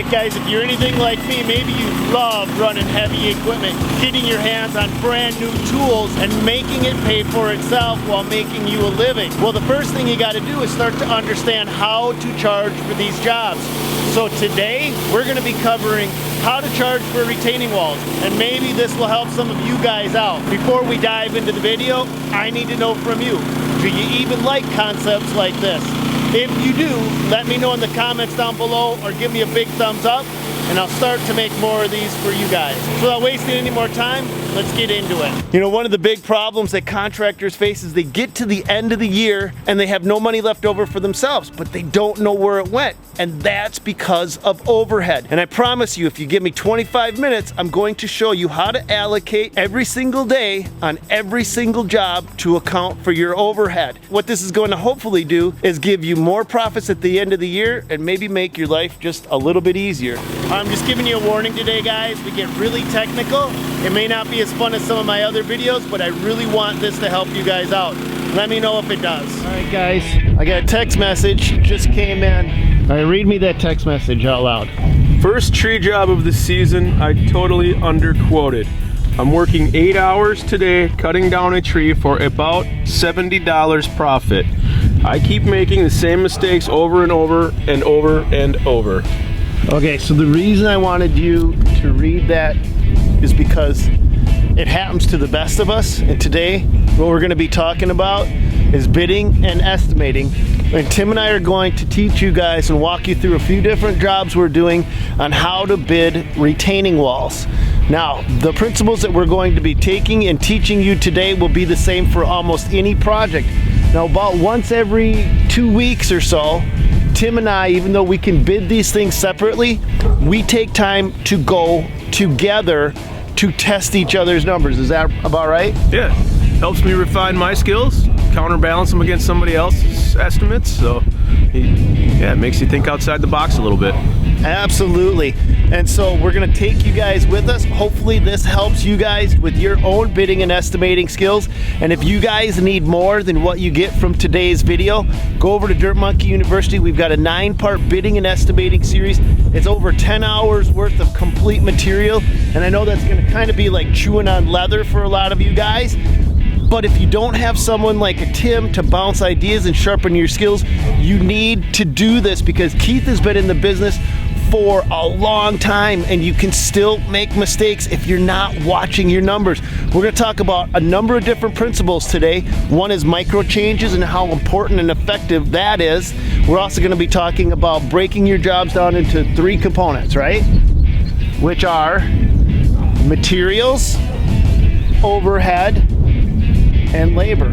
Alright guys, if you're anything like me, maybe you love running heavy equipment, getting your hands on brand new tools and making it pay for itself while making you a living. Well, the first thing you got to do is start to understand how to charge for these jobs. So today, we're going to be covering how to charge for retaining walls, and maybe this will help some of you guys out. Before we dive into the video, I need to know from you, do you even like concepts like this? If you do, let me know in the comments down below or give me a big thumbs up and I'll start to make more of these for you guys. So without wasting any more time, let's get into it. You know, one of the big problems that contractors face is they get to the end of the year and they have no money left over for themselves, but they don't know where it went. And that's because of overhead. And I promise you, if you give me 25 minutes, I'm going to show you how to allocate every single day on every single job to account for your overhead. What this is going to hopefully do is give you more profits at the end of the year and maybe make your life just a little bit easier. I'm just giving you a warning today, guys. We get really technical. It may not be as fun as some of my other videos, but I really want this to help you guys out. Let me know if it does. All right, guys, I got a text message just came in. All right, read me that text message out loud. First tree job of the season, I totally underquoted. I'm working 8 hours today cutting down a tree for about $70 profit. I keep making the same mistakes over and over and over and over. Okay, so the reason I wanted you to read that is because it happens to the best of us. And today, what we're gonna be talking about is bidding and estimating. And Tim and I are going to teach you guys and walk you through a few different jobs we're doing on how to bid retaining walls. Now, the principles that we're going to be taking and teaching you today will be the same for almost any project. Now, about once every 2 weeks or so, Tim and I, even though we can bid these things separately, we take time to go together to test each other's numbers. Is that about right? Yeah, helps me refine my skills, counterbalance them against somebody else's estimates. So yeah, it makes you think outside the box a little bit. Absolutely. And so we're gonna take you guys with us. Hopefully this helps you guys with your own bidding and estimating skills. And if you guys need more than what you get from today's video, go over to Dirt Monkey University. We've got a 9-part bidding and estimating series. It's over 10 hours worth of complete material. And I know that's gonna kind of be like chewing on leather for a lot of you guys. But if you don't have someone like a Tim to bounce ideas and sharpen your skills, you need to do this, because Keith has been in the business for a long time and you can still make mistakes if you're not watching your numbers. We're going to talk about a number of different principles today. One is micro changes and how important and effective that is. We're also going to be talking about breaking your jobs down into 3 components, right? Which are materials, overhead, and labor.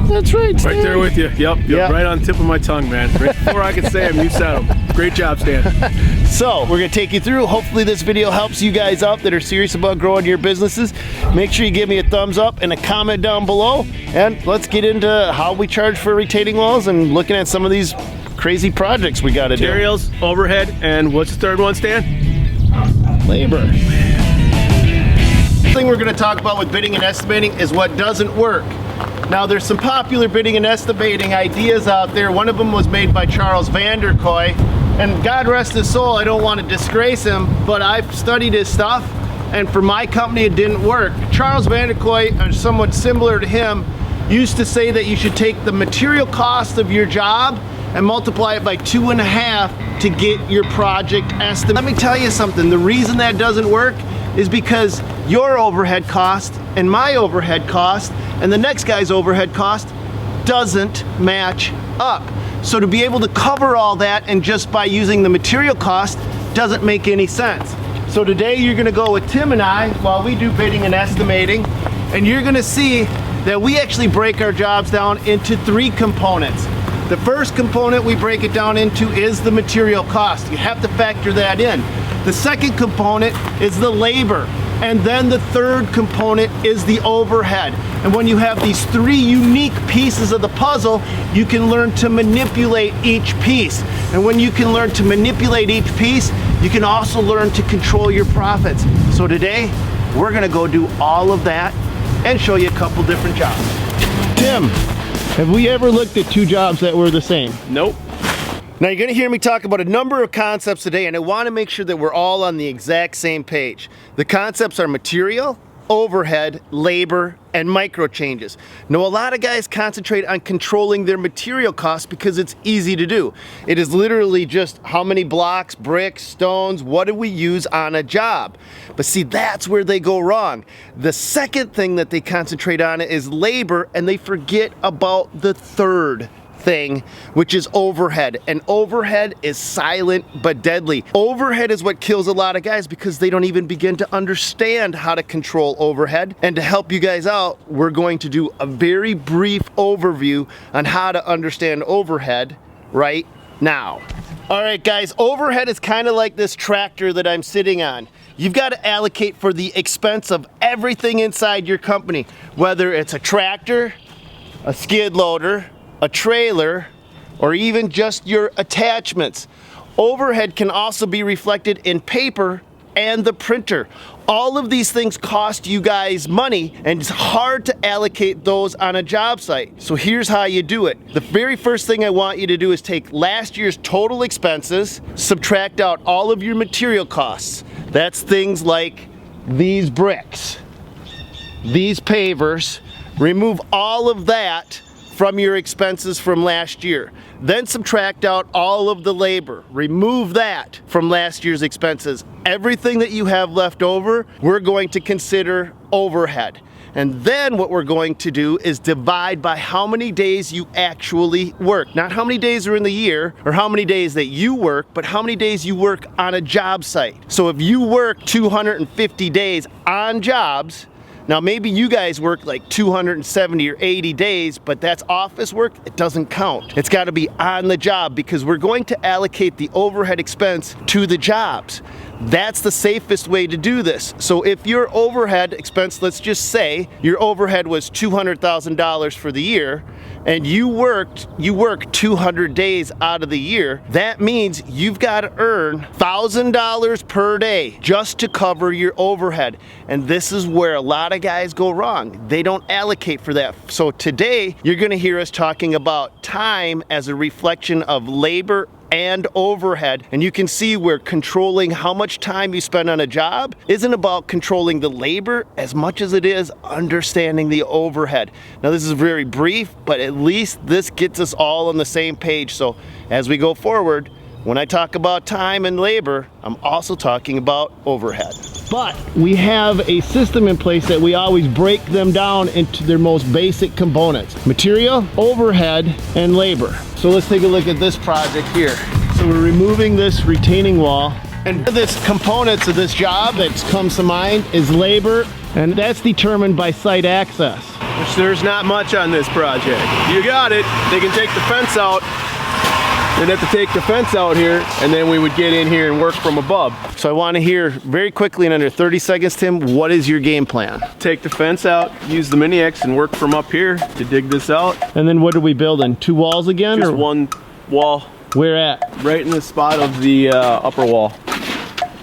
That's right, Stan. Right there with you. Yep. Right on the tip of my tongue, man. Right before I could say them, you said them. Great job, Stan. So we're gonna take you through. Hopefully this video helps you guys out that are serious about growing your businesses. Make sure you give me a thumbs up and a comment down below. And let's get into how we charge for retaining walls and looking at some of these crazy projects we gotta do. Materials, overhead, and what's the third one, Stan? Labor. The thing we're going to talk about with bidding and estimating is what doesn't work. Now, there's some popular bidding and estimating ideas out there. One of them was made by Charles Vanderkoy, and God rest his soul, I don't want to disgrace him, but I've studied his stuff, and for my company it didn't work. Charles Vanderkoy, or somewhat similar to him, used to say that you should take the material cost of your job and multiply it by 2.5 to get your project estimate. Let me tell you something, the reason that doesn't work is because your overhead cost and my overhead cost and the next guy's overhead cost doesn't match up. So to be able to cover all that and just by using the material cost doesn't make any sense. So today you're gonna go with Tim and I while we do bidding and estimating, and you're gonna see that we actually break our jobs down into 3 components. The first component we break it down into is the material cost. You have to factor that in. The second component is the labor. And then the third component is the overhead. And when you have these 3 unique pieces of the puzzle, you can learn to manipulate each piece. And when you can learn to manipulate each piece, you can also learn to control your profits. So today, we're gonna go do all of that and show you a couple different jobs. Tim, have we ever looked at 2 jobs that were the same? Nope. Now you're going to hear me talk about a number of concepts today, and I want to make sure that we're all on the exact same page. The concepts are material, overhead, labor, and micro changes. Now a lot of guys concentrate on controlling their material costs because it's easy to do. It is literally just how many blocks, bricks, stones, what do we use on a job? But see, that's where they go wrong. The second thing that they concentrate on is labor, and they forget about the third thing, which is overhead. And overhead is silent but deadly. Overhead is what kills a lot of guys because they don't even begin to understand how to control overhead. And to help you guys out, we're going to do a very brief overview on how to understand overhead right now. All right guys, overhead is kind of like this tractor that I'm sitting on. You've got to allocate for the expense of everything inside your company, whether it's a tractor, a skid loader, a trailer, or even just your attachments. Overhead can also be reflected in paper and the printer. All of these things cost you guys money, and it's hard to allocate those on a job site. So here's how you do it. The very first thing I want you to do is take last year's total expenses, subtract out all of your material costs. That's things like these bricks, these pavers. Remove all of that from your expenses from last year. Then subtract out all of the labor. Remove that from last year's expenses. Everything that you have left over, we're going to consider overhead. And then what we're going to do is divide by how many days you actually work. Not how many days are in the year or how many days that you work, but how many days you work on a job site. So if you work 250 days on jobs, now maybe you guys work like 270 or 80 days, but that's office work, it doesn't count. It's gotta be on the job because we're going to allocate the overhead expense to the jobs. That's the safest way to do this. So if your overhead expense, let's just say your overhead was $200,000 for the year, and you work 200 days out of the year, that means you've got to earn $1,000 per day just to cover your overhead. And this is where a lot of guys go wrong. They don't allocate for that. So today, you're going to hear us talking about time as a reflection of labor and overhead, and you can see where controlling how much time you spend on a job isn't about controlling the labor as much as it is understanding the overhead. Now this is very brief, but at least this gets us all on the same page. So as we go forward, when I talk about time and labor, I'm also talking about overhead. But we have a system in place that we always break them down into their most basic components: material, overhead, and labor. So let's take a look at this project here. So we're removing this retaining wall, and the components of this job that comes to mind is labor, and that's determined by site access. Which there's not much on this project. You got it. They can take the fence out. They'd have to take the fence out here, and then we would get in here and work from above. So I want to hear very quickly in under 30 seconds, Tim, what is your game plan? Take the fence out, use the mini X, and work from up here to dig this out. And then what are we building? 2 walls again? Just or one wall. Where at? Right in the spot of the upper wall.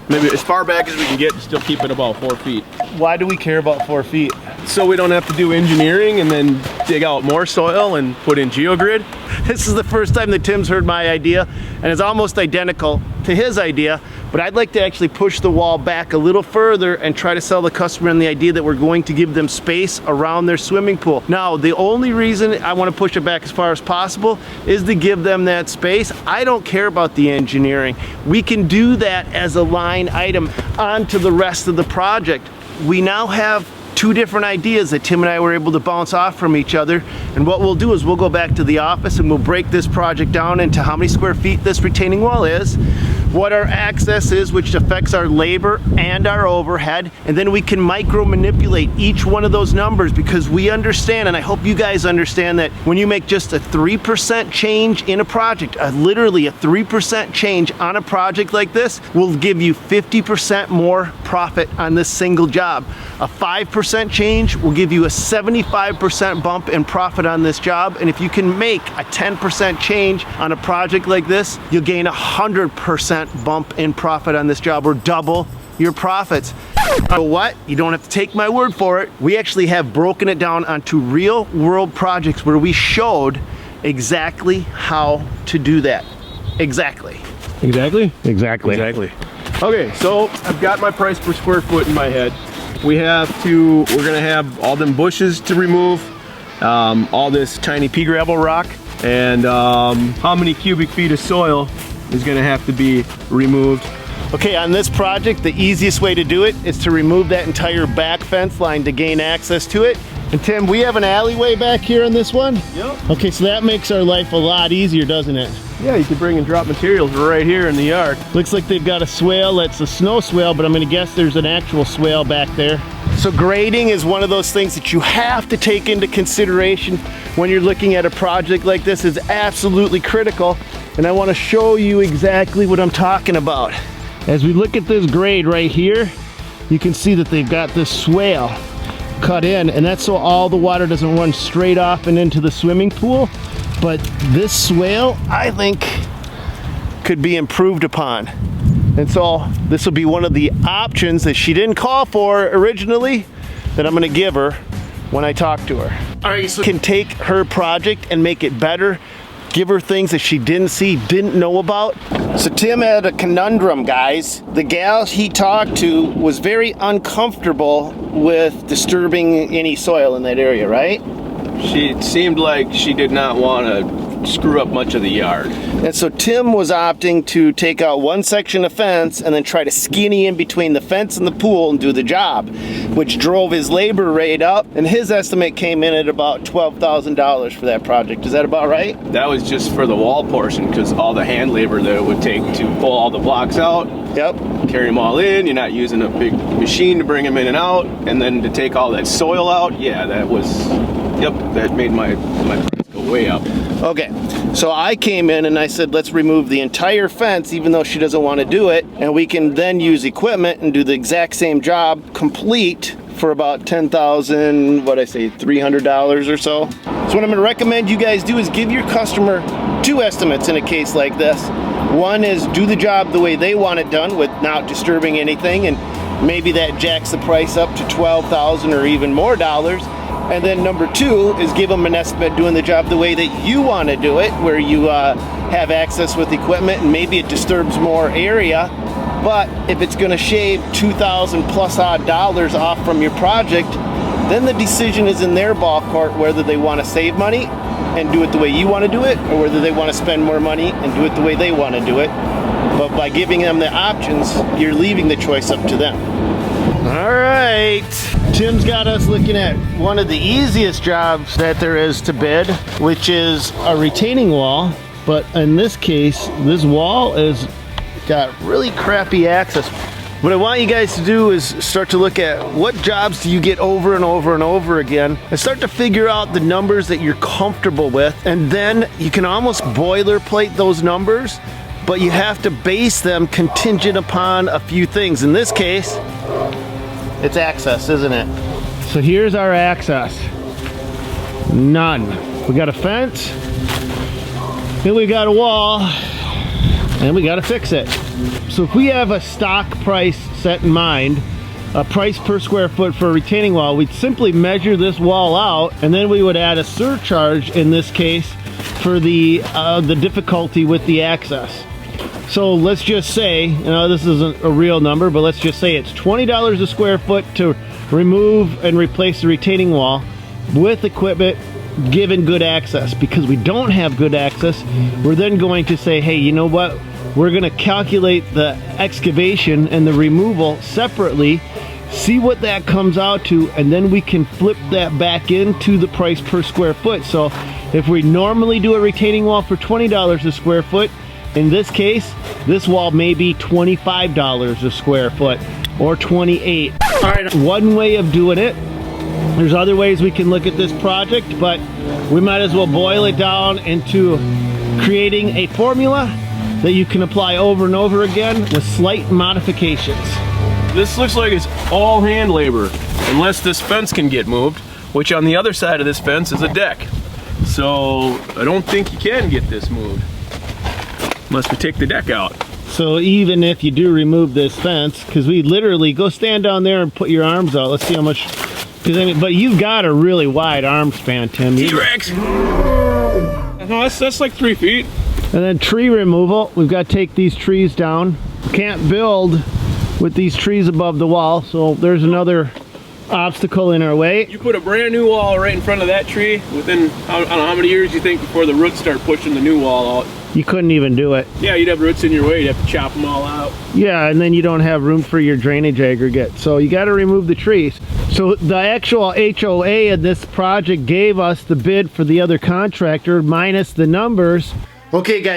Maybe as far back as we can get to still keep it about 4 feet. Why do we care about 4 feet? So we don't have to do engineering and then dig out more soil and put in geogrid. This is the first time that Tim's heard my idea, and it's almost identical to his idea, but I'd like to actually push the wall back a little further and try to sell the customer on the idea that we're going to give them space around their swimming pool. Now, the only reason I want to push it back as far as possible is to give them that space. I don't care about the engineering. We can do that as a line item onto the rest of the project. We now have 2 different ideas that Tim and I were able to bounce off from each other, and what we'll do is we'll go back to the office and we'll break this project down into how many square feet this retaining wall is, what our access is, which affects our labor and our overhead, and then we can micro manipulate each one of those numbers, because we understand, and I hope you guys understand, that when you make just a 3% change in a project, literally a 3% change on a project like this will give you 50% more profit on this single job. A 5% change will give you a 75% bump in profit on this job, and if you can make a 10% change on a project like this, you'll gain 100% bump in profit on this job, or double your profits. So what? You don't have to take my word for it. We actually have broken it down onto real world projects where we showed exactly how to do that. Exactly. Exactly? Exactly. Exactly. Okay, so I've got my price per square foot in my head. We're gonna have all them bushes to remove, all this tiny pea gravel rock, and how many cubic feet of soil is gonna have to be removed. Okay, on this project, the easiest way to do it is to remove that entire back fence line to gain access to it. And Tim, we have an alleyway back here on this one? Yep. Okay, so that makes our life a lot easier, doesn't it? Yeah, you can bring and drop materials right here in the yard. Looks like they've got a swale that's a snow swale, but I'm gonna guess there's an actual swale back there. So grading is one of those things that you have to take into consideration when you're looking at a project like this. It's absolutely critical, and I wanna show you exactly what I'm talking about. As we look at this grade right here, you can see that they've got this swale cut in, and that's so all the water doesn't run straight off and into the swimming pool. But this swale, I think, could be improved upon. And so this will be one of the options that she didn't call for originally that I'm gonna give her when I talk to her. All right, so can take her project and make it better, give her things that she didn't see, didn't know about. So Tim had a conundrum, guys. The gal he talked to was very uncomfortable with disturbing any soil in that area, right? She seemed like she did not want to screw up much of the yard. And so Tim was opting to take out one section of fence and then try to skinny in between the fence and the pool and do the job, which drove his labor rate up, and his estimate came in at about $12,000 for that project. Is that about right? That was just for the wall portion, because all the hand labor that it would take to pull all the blocks out, Yep. carry them all in. You're not using a big machine to bring them in and out, and then to take all that soil out, yeah, that was, yep, that made my price go way up. Okay, so I came in and I said, let's remove the entire fence, even though she doesn't want to do it, and we can then use equipment and do the exact same job complete for about $10,000, what I say, $300 or so. So what I'm going to recommend you guys do is give your customer two estimates in a case like this. One is do the job the way they want it done without disturbing anything, and maybe that jacks the price up to $12,000 or even more dollars. And then number two is give them an estimate doing the job the way that you want to do it, where you have access with equipment and maybe it disturbs more area. But if it's going to shave $2,000 plus odd dollars off from your project, then the decision is in their ball court whether they want to save money and do it the way you want to do it, or whether they want to spend more money and do it the way they want to do it. But by giving them the options, you're leaving the choice up to them. All right, Tim's got us looking at one of the easiest jobs that there is to bid, which is a retaining wall. But in this case, this wall is got really crappy access. What I want you guys to do is start to look at what jobs do you get over and over and over again, and start to figure out the numbers that you're comfortable with, and then you can almost boilerplate those numbers, but you have to base them contingent upon a few things. In this case, it's access, isn't it? So here's our access. None. We got a fence, then we got a wall, and we got to fix it. So if we have a stock price set in mind, a price per square foot for a retaining wall, we'd simply measure this wall out, and then we would add a surcharge in this case for the difficulty with the access. So let's just say, you know, this isn't a real number, but let's just say it's $20 a square foot to remove and replace the retaining wall with equipment given good access. Because we don't have good access, we're then going to say, hey, you know what? We're going to calculate the excavation and the removal separately, see what that comes out to, and then we can flip that back into the price per square foot. So if we normally do a retaining wall for $20 a square foot, in this case, this wall may be $25 a square foot or $28. All right, one way of doing it. There's other ways we can look at this project, but we might as well boil it down into creating a formula that you can apply over and over again with slight modifications. This looks like it's all hand labor, unless this fence can get moved, which on the other side of this fence is a deck. So I don't think you can get this moved, unless we take the deck out. So even if you do remove this fence, because we literally, go stand down there and put your arms out. Let's see how much, because I mean, but you've got a really wide arm span, Tim. T-Rex! No, that's like 3 feet. And then tree removal, we've got to take these trees down. Can't build with these trees above the wall, so there's another obstacle in our way. You put a brand new wall right in front of that tree within, I don't know how many years you think before the roots start pushing the new wall out. You couldn't even do it. Yeah, you'd have roots in your way. You'd have to chop them all out. Yeah, and then you don't have room for your drainage aggregate. So you got to remove the trees. So the actual HOA in this project gave us the bid for the other contractor minus the numbers. Okay guys,